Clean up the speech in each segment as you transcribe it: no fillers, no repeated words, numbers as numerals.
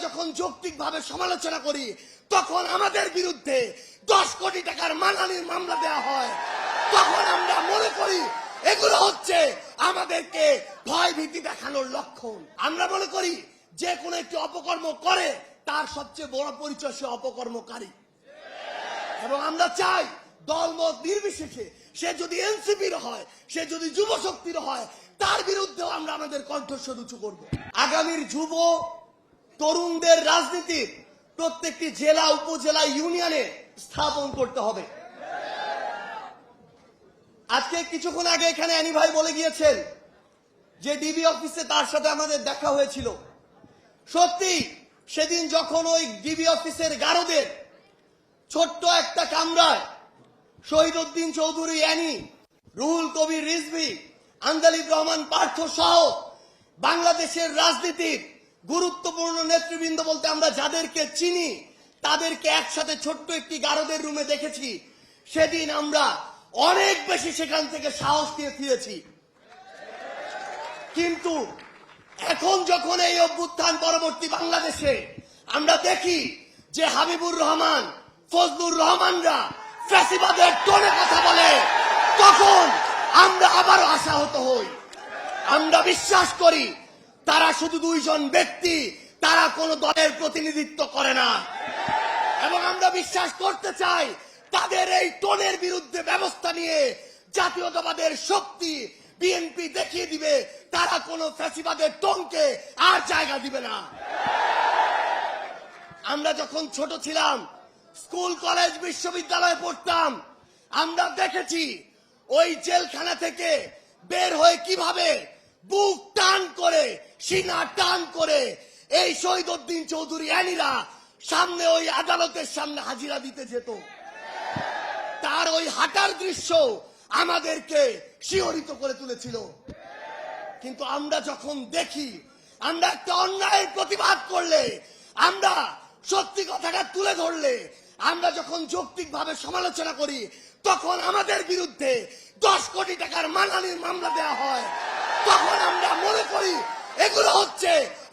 যখন যৌক্তিকভাবে সমালোচনা করি তখন আমাদের বিরুদ্ধে 10 কোটি টাকার মানহানির মামলা দেওয়া হয়, তখন আমরা মনে করি এগুলো হচ্ছে আমাদেরকে ভয় ভীতি দেখানোর লক্ষণ। আমরা মনে করি যে কোনো একটি অপকর্ম করে তার সবচেয়ে বড় পরিচয় সে অপকর্মকারী, এবং আমরা চাই দলমত নির্বিশেষে সে যদি এনসিপির হয়, সে যদি যুব শক্তির হয়, তার বিরুদ্ধেও আমরা আমাদের কণ্ঠস্বর উঁচু করব। আগামীর যুব তরুণদের রাজনীতির প্রত্যেকটি জেলা, উপজেলা, ইউনিয়নে স্থাপন করতে হবে। আজকে কিছুক্ষণ আগে এখানে অ্যানি ভাই বলে গিয়েছেন যে ডিবি অফিসে তার সাথে আমাদের দেখা হয়েছিল। সত্যি সেদিন যখন ওই ডিবি অফিসের গারদের ছোট্ট একটা কামরায় শহীদউদ্দিন চৌধুরী অ্যানি, রুহুল কবির রিজভী, আন্দালিব রহমান পার্থ সহ বাংলাদেশের রাজনীতির গুরুত্বপূর্ণ নেতৃবৃন্দ বলতে আমরা যাদেরকে চিনি তাদেরকে একসাথে ছোট্ট একটি গারদের রুমে দেখেছি, সেদিন আমরা অনেক বেশি সেখান থেকে সাহস নিয়ে ফিরেছি। কিন্তু এখন যখন এই অভ্যুত্থান পরবর্তী বাংলাদেশে আমরা দেখি যে হাবিবুর রহমান, ফজলুর রহমানরা ফ্যাসিবাদের টোনে কথা বলে, তখন আমরা আবারও আশাহত হই। আমরা বিশ্বাস করি তারা শুধু দুইজন ব্যক্তি, তারা কোনো দলের প্রতিনিধিত্ব করে না, এবং আমরা বিশ্বাস করতে চাই তাদের এই টোনের বিরুদ্ধে ব্যবস্থা নিয়ে জাতীয়তাবাদের শক্তি বিএনপি দেখিয়ে দিবে তারা কোনো ফ্যাসিবাদের টোনকে আর জায়গা দিবে না। আমরা যখন ছোট ছিলাম, স্কুল, কলেজ, বিশ্ববিদ্যালয়ে পড়তাম, আমরা দেখেছি ওই জেলখানা থেকে বের হয়ে কিভাবে বুক টান করে, সিনা টান করে এই শহীদউদ্দিন চৌধুরী অ্যানিরা সামনে ওই আদালতের সামনে হাজিরা দিতে যেত। তার ওই হাঁটার দৃশ্য আমাদেরকে শিহরিত করে তুলেছিল। কিন্তু আমরা যখন দেখি, আমরা একটা অন্যায়ের প্রতিবাদ করলে, আমরা সত্যি কথাটা তুলে ধরলে, আমরা যখন যৌক্তিকভাবে সমালোচনা করি তখন আমাদের বিরুদ্ধে 10 কোটি টাকার মানহানির মামলা দেওয়া হয়, তখন আমরা মনে করি এগুলো হচ্ছে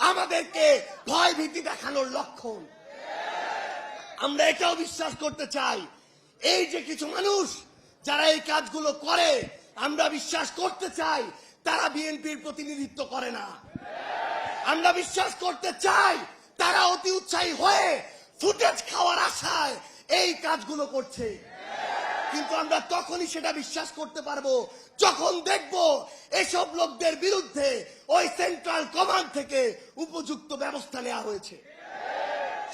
আমাদেরকে ভয় ভীতি দেখানোর লক্ষণ। আমরা এটাও বিশ্বাস করতে চাই এই যে কিছু মানুষ যারা এই কাজগুলো করে, আমরা বিশ্বাস করতে চাই তারা বিএনপির প্রতিনিধিত্ব করে না। আমরা বিশ্বাস করতে চাই তারা অতি উৎসাহী হয়ে ফুটেজ খাওয়ার আশায় এই কাজগুলো করছে। কিন্তু আমরা তখনই সেটা বিশ্বাস করতে পারবো যখন দেখব এসব লোকদের বিরুদ্ধে ওই সেন্ট্রাল কমান্ড থেকে উপযুক্ত ব্যবস্থা নেওয়া হয়েছে।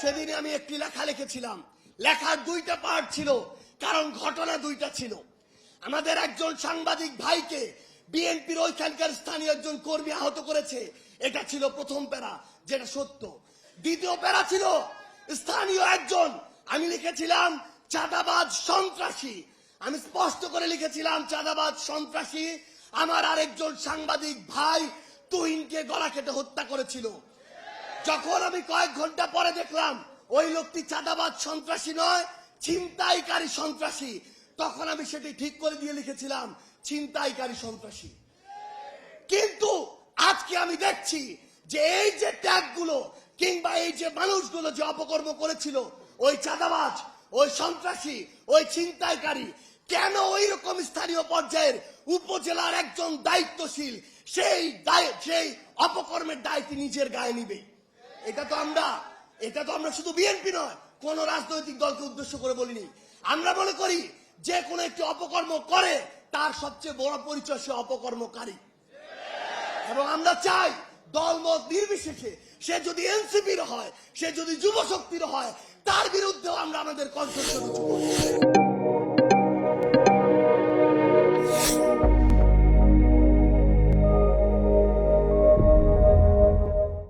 সেদিন আমি একটি লেখা লিখেছিলাম, লেখার 2টা পার্ট ছিল, কারণ ঘটনা 2টা ছিল। আমাদের একজন সাংবাদিক ভাইকে বিএনপির ওইখানকার স্থানীয় একজন কর্মী আহত করেছে, এটা ছিল প্রথম প্যারা, যেটা সত্য। দ্বিতীয় প্যারা ছিল স্থানীয় একজন, আমি লিখেছিলাম চাঁদাবাজ সন্ত্রাসী, আমি স্পষ্ট করে লিখেছিলাম চাঁদাবাজ সন্ত্রাসী আমার আরেকজন সাংবাদিক ভাই তুহিনকে গলা কেটে হত্যা করেছিল। যখন আমি কয়েক ঘন্টা পরে দেখলাম ওই লোকটি চাঁদাবাজ সন্ত্রাসী নয়, ছিনতাইকারী সন্ত্রাসী, তখন আমি সেটি ঠিক করে দিয়ে লিখেছিলাম ছিনতাইকারী সন্ত্রাসী। কিন্তু আজকে আমি দেখছি যে এই যে ট্যাগগুলো কিংবা এই যে মানুষগুলো যে অপকর্ম করেছিল, ওই চাঁদাবাজ, ওই সন্ত্রাসী, ওই ছিনতাইকারী, কেন ওই রকম স্থানীয় পর্যায়ের উপজেলার একজন দায়িত্বশীল সেই অপকর্মের দায়িত্ব নিজের গায়ে নিবে? এটা তো আমরা শুধু বিএনপি নয়, কোন রাজনৈতিক দলকে উদ্দেশ্য করে বলিনি। আমরা মনে করি যে কোনো একটি অপকর্ম করে তার সবচেয়ে বড় পরিচয় সে অপকর্মকারী, এবং আমরা চাই দলমত নির্বিশেষে সে যদি এনসিপির হয়, সে যদি যুব শক্তির হয়, তার বিরুদ্ধেও আমরা আমাদের কণ্ঠস্বর উঁচু করব।